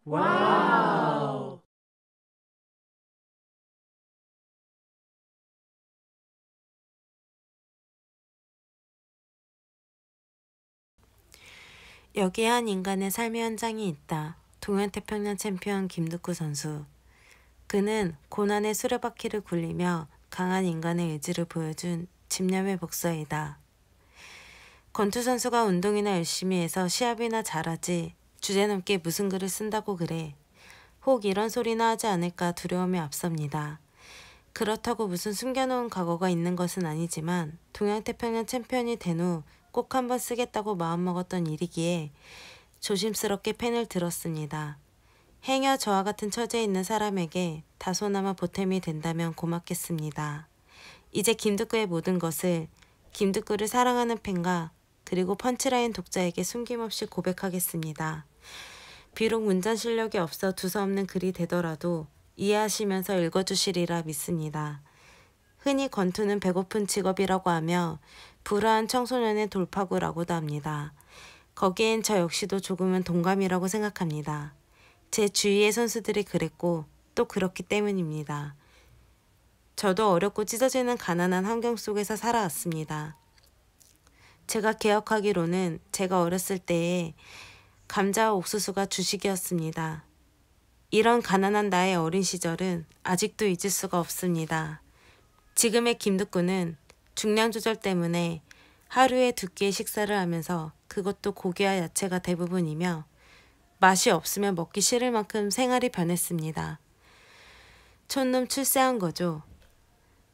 와우! 여기에 한 인간의 삶의 현장이 있다. 동현태평양 챔피언 김득구 선수. 그는 고난의 수레바퀴를 굴리며 강한 인간의 의지를 보여준 집념의 복서이다. 권투 선수가 운동이나 열심히 해서 시합이나 잘하지 주제넘게 무슨 글을 쓴다고 그래. 혹 이런 소리나 하지 않을까 두려움이 앞섭니다. 그렇다고 무슨 숨겨놓은 과거가 있는 것은 아니지만 동양태평양 챔피언이 된 후 꼭 한번 쓰겠다고 마음먹었던 일이기에 조심스럽게 펜을 들었습니다. 행여 저와 같은 처지에 있는 사람에게 다소나마 보탬이 된다면 고맙겠습니다. 이제 김득구의 모든 것을 김득구를 사랑하는 팬과 그리고 펀치라인 독자에게 숨김없이 고백하겠습니다. 비록 문장 실력이 없어 두서없는 글이 되더라도 이해하시면서 읽어주시리라 믿습니다. 흔히 권투는 배고픈 직업이라고 하며 불우한 청소년의 돌파구라고도 합니다. 거기엔 저 역시도 조금은 동감이라고 생각합니다. 제 주위의 선수들이 그랬고 또 그렇기 때문입니다. 저도 어렵고 찢어지는 가난한 환경 속에서 살아왔습니다. 제가 기억하기로는 제가 어렸을 때에 감자와 옥수수가 주식이었습니다. 이런 가난한 나의 어린 시절은 아직도 잊을 수가 없습니다. 지금의 김득구는 중량 조절 때문에 하루에 2끼의 식사를 하면서 그것도 고기와 야채가 대부분이며 맛이 없으면 먹기 싫을 만큼 생활이 변했습니다. 촌놈 출세한 거죠.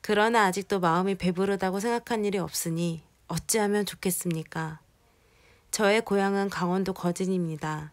그러나 아직도 마음이 배부르다고 생각한 일이 없으니 어찌하면 좋겠습니까? 저의 고향은 강원도 거진입니다.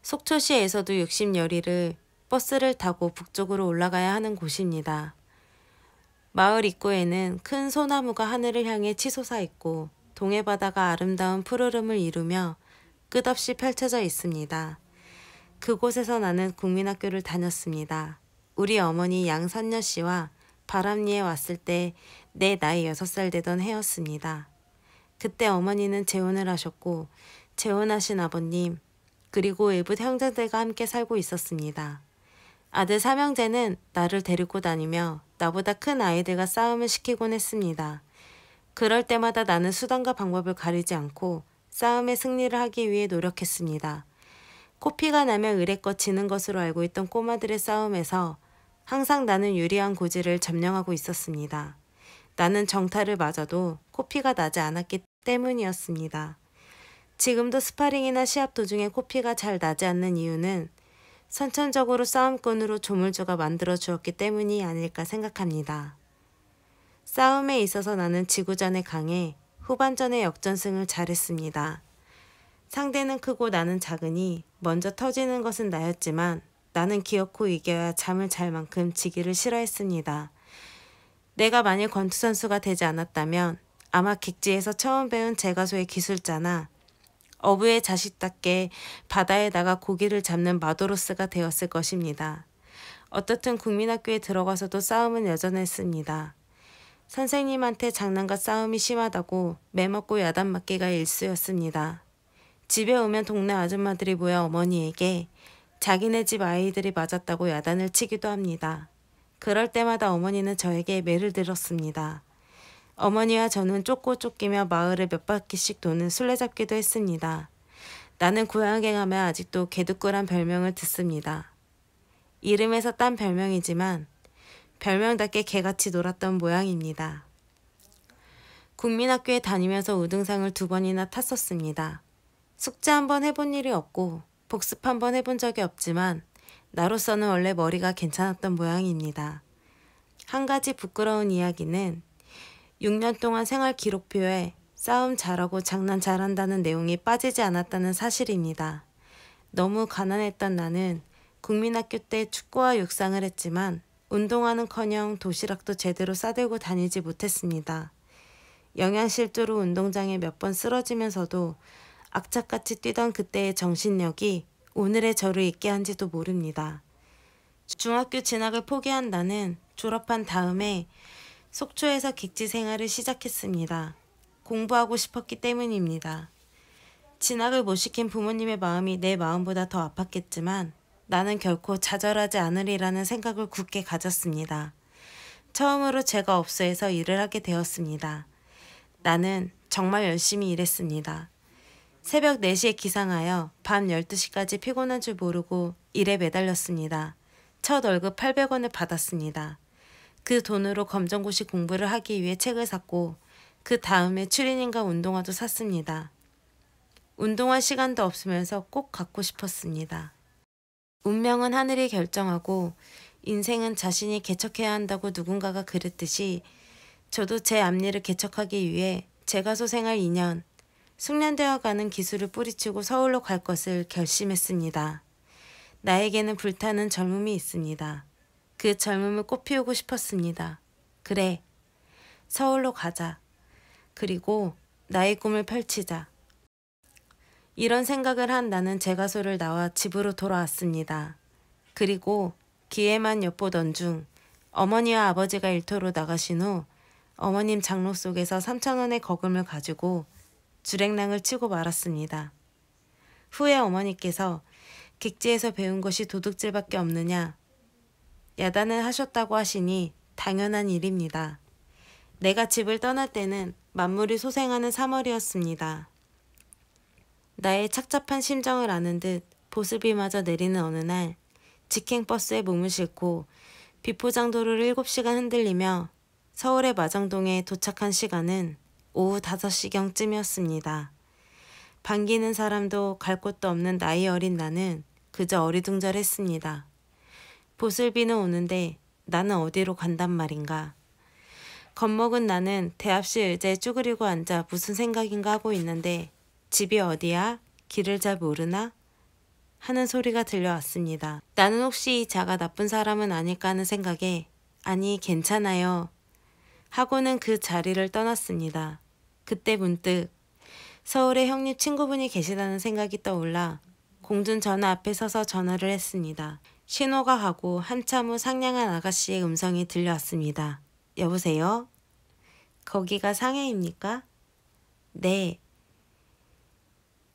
속초시에서도 60여리를 버스를 타고 북쪽으로 올라가야 하는 곳입니다. 마을 입구에는 큰 소나무가 하늘을 향해 치솟아 있고 동해바다가 아름다운 푸르름을 이루며 끝없이 펼쳐져 있습니다. 그곳에서 나는 국민학교를 다녔습니다. 우리 어머니 양선녀 씨와 바람리에 왔을 때 내 나이 6살 되던 해였습니다. 그때 어머니는 재혼을 하셨고 재혼하신 아버님 그리고 일부 형제들과 함께 살고 있었습니다. 아들 삼형제는 나를 데리고 다니며 나보다 큰 아이들과 싸움을 시키곤 했습니다. 그럴 때마다 나는 수단과 방법을 가리지 않고 싸움의 승리를 하기 위해 노력했습니다. 코피가 나면 의례껏 지는 것으로 알고 있던 꼬마들의 싸움에서 항상 나는 유리한 고지를 점령하고 있었습니다. 나는 정타를 맞아도 코피가 나지 않았기 때문이었습니다. 지금도 스파링이나 시합 도중에 코피가 잘 나지 않는 이유는 선천적으로 싸움꾼으로 조물주가 만들어 주었기 때문이 아닐까 생각합니다. 싸움에 있어서 나는 지구전에 강해 후반전에 역전승을 잘했습니다. 상대는 크고 나는 작으니 먼저 터지는 것은 나였지만 나는 기어코 이겨야 잠을 잘 만큼 지기를 싫어했습니다. 내가 만일 권투 선수가 되지 않았다면 아마 객지에서 처음 배운 제가소의 기술자나 어부의 자식답게 바다에 나가 고기를 잡는 마도로스가 되었을 것입니다. 어떻든 국민학교에 들어가서도 싸움은 여전했습니다. 선생님한테 장난과 싸움이 심하다고 매먹고 야단 맞기가 일쑤였습니다. 집에 오면 동네 아줌마들이 모여 어머니에게 자기네 집 아이들이 맞았다고 야단을 치기도 합니다. 그럴 때마다 어머니는 저에게 매를 들었습니다. 어머니와 저는 쫓고 쫓기며 마을을 몇 바퀴씩 도는 술래잡기도 했습니다. 나는 고향에 가면 아직도 개득구란 별명을 듣습니다. 이름에서 딴 별명이지만 별명답게 개같이 놀았던 모양입니다. 국민학교에 다니면서 우등상을 2번이나 탔었습니다. 숙제 한번 해본 일이 없고 복습 한번 해본 적이 없지만 나로서는 원래 머리가 괜찮았던 모양입니다. 한 가지 부끄러운 이야기는 6년 동안 생활 기록표에 싸움 잘하고 장난 잘한다는 내용이 빠지지 않았다는 사실입니다. 너무 가난했던 나는 국민학교 때 축구와 육상을 했지만 운동화는커녕 도시락도 제대로 싸들고 다니지 못했습니다. 영양실조로 운동장에 몇 번 쓰러지면서도 악착같이 뛰던 그때의 정신력이 오늘의 저를 있게 한지도 모릅니다. 중학교 진학을 포기한 나는 졸업한 다음에 속초에서 객지 생활을 시작했습니다. 공부하고 싶었기 때문입니다. 진학을 못 시킨 부모님의 마음이 내 마음보다 더 아팠겠지만 나는 결코 좌절하지 않으리라는 생각을 굳게 가졌습니다. 처음으로 제가 업소에서 일을 하게 되었습니다. 나는 정말 열심히 일했습니다. 새벽 4시에 기상하여 밤 12시까지 피곤한 줄 모르고 일에 매달렸습니다. 첫 월급 800원을 받았습니다. 그 돈으로 검정고시 공부를 하기 위해 책을 샀고 그 다음에 추리닝과 운동화도 샀습니다. 운동할 시간도 없으면서 꼭 갖고 싶었습니다. 운명은 하늘이 결정하고 인생은 자신이 개척해야 한다고 누군가가 그랬듯이 저도 제 앞일을 개척하기 위해 제가소 생활 2년, 숙련되어 가는 기술을 뿌리치고 서울로 갈 것을 결심했습니다. 나에게는 불타는 젊음이 있습니다. 그 젊음을 꽃피우고 싶었습니다. 그래, 서울로 가자. 그리고 나의 꿈을 펼치자. 이런 생각을 한 나는 제가소를 나와 집으로 돌아왔습니다. 그리고 기회만 엿보던 중 어머니와 아버지가 일터로 나가신 후 어머님 장로 속에서 3,000원의 거금을 가지고 주랭랑을 치고 말았습니다. 후에 어머니께서 객지에서 배운 것이 도둑질밖에 없느냐 야단을 하셨다고 하시니 당연한 일입니다. 내가 집을 떠날 때는 만물이 소생하는 3월이었습니다. 나의 착잡한 심정을 아는 듯 보슬비마저 내리는 어느 날 직행버스에 몸을 싣고 비포장도로를 7시간 흔들리며 서울의 마장동에 도착한 시간은 오후 5시경쯤이었습니다. 반기는 사람도 갈 곳도 없는 나이 어린 나는 그저 어리둥절했습니다. 보슬비는 오는데 나는 어디로 간단 말인가. 겁먹은 나는 대합실 의자에 쭈그리고 앉아 무슨 생각인가 하고 있는데 집이 어디야? 길을 잘 모르나? 하는 소리가 들려왔습니다. 나는 혹시 이 자가 나쁜 사람은 아닐까 하는 생각에 아니 괜찮아요 하고는 그 자리를 떠났습니다. 그때 문득 서울에 형님 친구분이 계시다는 생각이 떠올라 공중전화 앞에 서서 전화를 했습니다. 신호가 가고 한참 후 상냥한 아가씨의 음성이 들려왔습니다. 여보세요? 거기가 상해입니까? 네.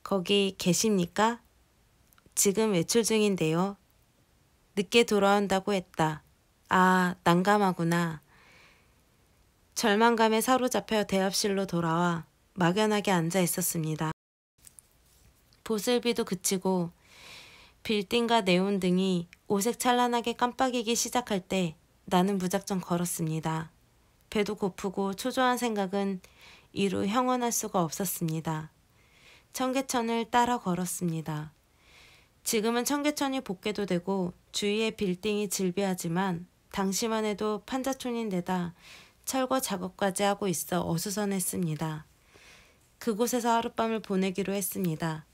거기 계십니까? 지금 외출 중인데요. 늦게 돌아온다고 했다. 아, 난감하구나. 절망감에 사로잡혀 대합실로 돌아와 막연하게 앉아 있었습니다. 보슬비도 그치고 빌딩과 네온등이 오색 찬란하게 깜빡이기 시작할 때 나는 무작정 걸었습니다. 배도 고프고 초조한 생각은 이루 형언할 수가 없었습니다. 청계천을 따라 걸었습니다. 지금은 청계천이 복개도 되고 주위에 빌딩이 질비하지만 당시만 해도 판자촌인데다 철거 작업까지 하고 있어 어수선했습니다. 그곳에서 하룻밤을 보내기로 했습니다.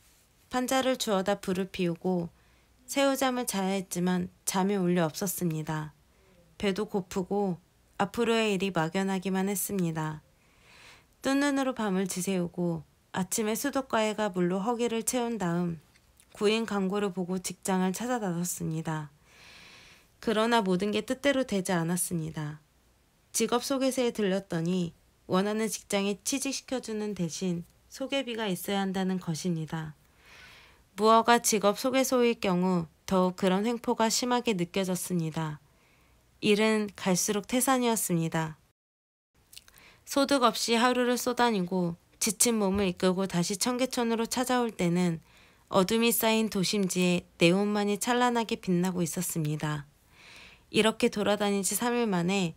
판자를 주워다 불을 피우고 새우잠을 자야 했지만 잠이 올 리 없었습니다. 배도 고프고 앞으로의 일이 막연하기만 했습니다. 뜬 눈으로 밤을 지새우고 아침에 수도가에가 물로 허기를 채운 다음 구인 광고를 보고 직장을 찾아 나섰습니다. 그러나 모든 게 뜻대로 되지 않았습니다. 직업 소개서에 들렸더니 원하는 직장에 취직시켜주는 대신 소개비가 있어야 한다는 것입니다. 무허가 직업 소개소일 경우 더욱 그런 횡포가 심하게 느껴졌습니다. 일은 갈수록 태산이었습니다. 소득 없이 하루를 쏘다니고 지친 몸을 이끌고 다시 청계천으로 찾아올 때는 어둠이 쌓인 도심지에 네온만이 찬란하게 빛나고 있었습니다. 이렇게 돌아다닌 지 3일 만에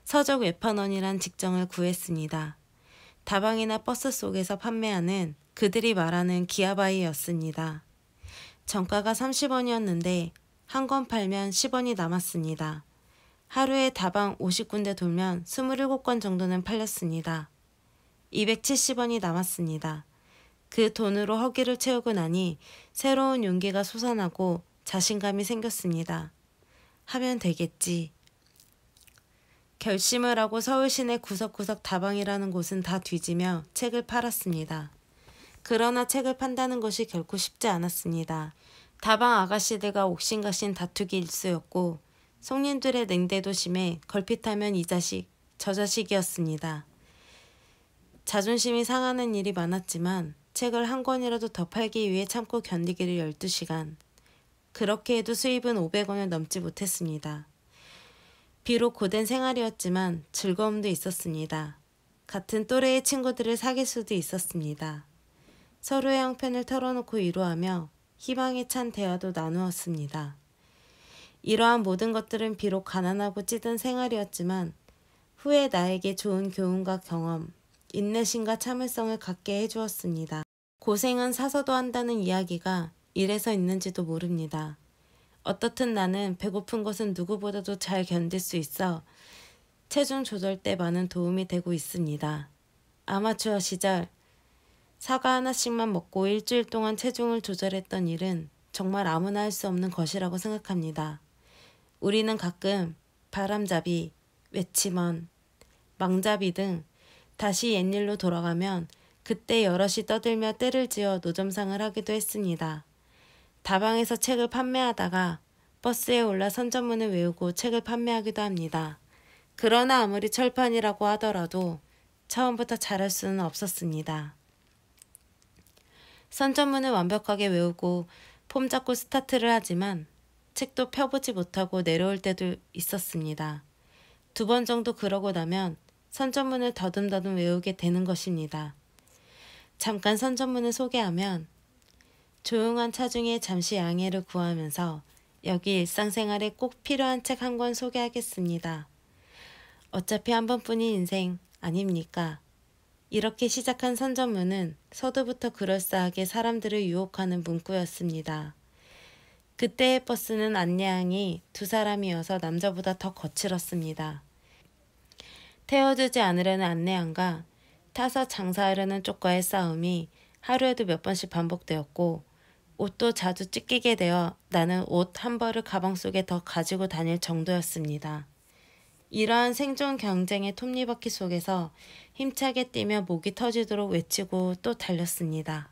서적 외판원이란 직장을 구했습니다. 다방이나 버스 속에서 판매하는 그들이 말하는 기아바이였습니다. 정가가 30원이었는데 한 권 팔면 10원이 남았습니다. 하루에 다방 50군데 돌면 27권 정도는 팔렸습니다. 270원이 남았습니다. 그 돈으로 허기를 채우고 나니 새로운 용기가 솟아나고 자신감이 생겼습니다. 하면 되겠지. 결심을 하고 서울 시내 구석구석 다방이라는 곳은 다 뒤지며 책을 팔았습니다. 그러나 책을 판다는 것이 결코 쉽지 않았습니다. 다방 아가씨들과 옥신각신 다투기 일쑤였고 손님들의 냉대도 심해 걸핏하면 이 자식, 저 자식이었습니다. 자존심이 상하는 일이 많았지만 책을 한 권이라도 더 팔기 위해 참고 견디기를 12시간. 그렇게 해도 수입은 500원을 넘지 못했습니다. 비록 고된 생활이었지만 즐거움도 있었습니다. 같은 또래의 친구들을 사귈 수도 있었습니다. 서로의 형편을 털어놓고 위로하며 희망에 찬 대화도 나누었습니다. 이러한 모든 것들은 비록 가난하고 찌든 생활이었지만 후에 나에게 좋은 교훈과 경험, 인내심과 참을성을 갖게 해주었습니다. 고생은 사서도 한다는 이야기가 이래서 있는지도 모릅니다. 어떻든 나는 배고픈 것은 누구보다도 잘 견딜 수 있어 체중 조절 때 많은 도움이 되고 있습니다. 아마추어 시절 사과 하나씩만 먹고 일주일 동안 체중을 조절했던 일은 정말 아무나 할 수 없는 것이라고 생각합니다. 우리는 가끔 바람잡이, 외침원, 망잡이 등 다시 옛일로 돌아가면 그때 여럿이 떠들며 때를 지어 노점상을 하기도 했습니다. 다방에서 책을 판매하다가 버스에 올라 선전문을 외우고 책을 판매하기도 합니다. 그러나 아무리 철판이라고 하더라도 처음부터 잘할 수는 없었습니다. 선전문을 완벽하게 외우고 폼 잡고 스타트를 하지만 책도 펴보지 못하고 내려올 때도 있었습니다. 2번 정도 그러고 나면 선전문을 더듬더듬 외우게 되는 것입니다. 잠깐 선전문을 소개하면 조용한 차 중에 잠시 양해를 구하면서 여기 일상생활에 꼭 필요한 책 한 권 소개하겠습니다. 어차피 한 번뿐인 인생 아닙니까? 이렇게 시작한 선전문은 서두부터 그럴싸하게 사람들을 유혹하는 문구였습니다. 그때의 버스는 안내양이 2사람이어서 남자보다 더 거칠었습니다. 태워주지 않으려는 안내양과 타서 장사하려는 쪽과의 싸움이 하루에도 몇 번씩 반복되었고 옷도 자주 찢기게 되어 나는 옷 한 벌을 가방 속에 더 가지고 다닐 정도였습니다. 이러한 생존 경쟁의 톱니바퀴 속에서 힘차게 뛰며 목이 터지도록 외치고 또 달렸습니다.